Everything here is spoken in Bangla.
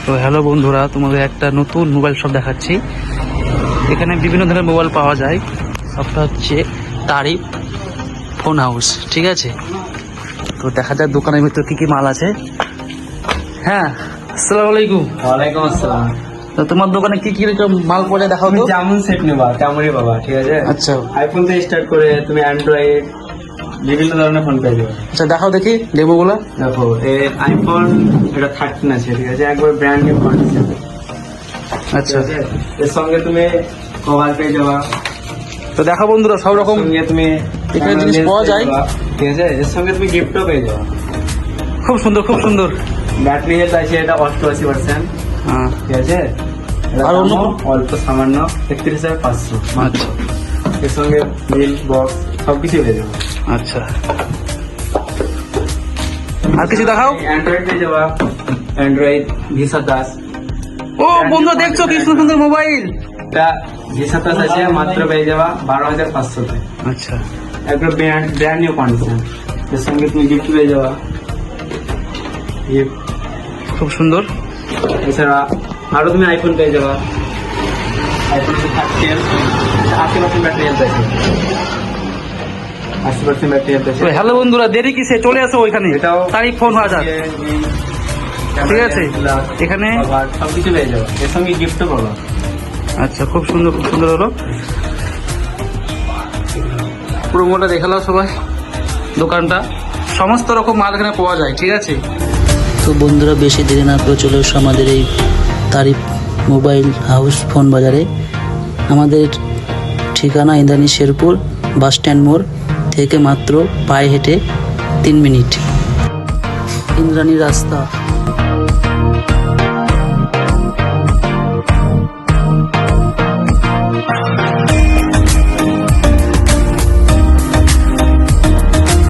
তো হ্যালো বন্ধুরা, তোমাদের একটা নতুন মোবাইল শপ দেখাচ্ছি। এখানে বিভিন্ন ধরনের মোবাইল পাওয়া যায়। শপটা হচ্ছে তারিফ ফোন হাউস, ঠিক আছে? তো দেখা যাক দোকানের ভিতর কি কি মাল আছে। হ্যাঁ, আসসালামু আলাইকুম। ওয়ালাইকুম আসসালাম। তো তোমার দোকানে কি কি রকম মাল পড়ে দেখাও তুমি তো। যেমন সেট নেবা তেমনই পাবা, ঠিক আছে? আচ্ছা আইফোন থেকে স্টার্ট করে তুমি অ্যান্ড্রয়েড বিভিন্ন ধরনের ফোন পেয়ে যাবে। আচ্ছা, দেখাও দেখি ডেমোগুলো। দেখো এই আইফোন এটা 13 আছে, ঠিক আছে? একবার ব্র্যান্ড নিউ কন্ডিশন। আচ্ছা, এর সঙ্গে তুমি কভার পেয়ে যাবা। তো দেখো বন্ধুরা, সব রকম সঙ্গে তুমি এখানে জিনিস পাওয়া যায়। ঠিক আছে? এর সঙ্গে তুমি গিফটও পেয়ে যাবা। খুব সুন্দর খুব সুন্দর। ব্যাটারি হেলথ আছে এটা 88%, হ্যাঁ, ঠিক আছে? আর অন্য অল্প সামান্য 31,500। আচ্ছা এর সঙ্গে বিল বক্স সবকিছু পেয়ে যাবো। আচ্ছা, আর কিছু দেখাও। অ্যান্ড্রয়েড পেয়ে যাবা, অ্যান্ড্রয়েড V27। ও বন্ধু, দেখছো কি সুন্দর মোবাইল। এটা V27 আছে, মাত্র পেয়ে যাবা 12,500 তে। আচ্ছা, একবার ব্র্যান্ড নিউ কন্ডিশন। এর সঙ্গে তুমি গিফট পেয়ে যাবা, গিফট। খুব সুন্দর। এছাড়া আরো তুমি আইফোন পেয়ে যাবা। আইফোন 13 80% ব্যাটারি হেলথ আছে, 80% ব্যাটারি হেলথ আছে। তো হ্যালো বন্ধুরা, দেরি কিসে, চলে আসো ওইখানে। এটাও তারিখ ফোন হাজার, ঠিক আছে? এখানে সবকিছু পেয়ে যাবা, এর সঙ্গে গিফটও পাবা। আচ্ছা, খুব সুন্দর খুব সুন্দর হলো। পুরো মোটা দেখালো সবাই দোকানটা। সমস্ত রকম মাল এখানে পাওয়া যায়, ঠিক আছে? তো বন্ধুরা, বেশি দেরি না করে চলে এসো আমাদের এই তারিফ মোবাইল হাউস ফোন বাজারে। আমাদের ঠিকানা ইন্দ্রাণী শেরপুর বাস স্ট্যান্ড মোড় থেকে মাত্র পায়ে হেঁটে 3 মিনিট। ইন্দ্রাণী রাস্তা।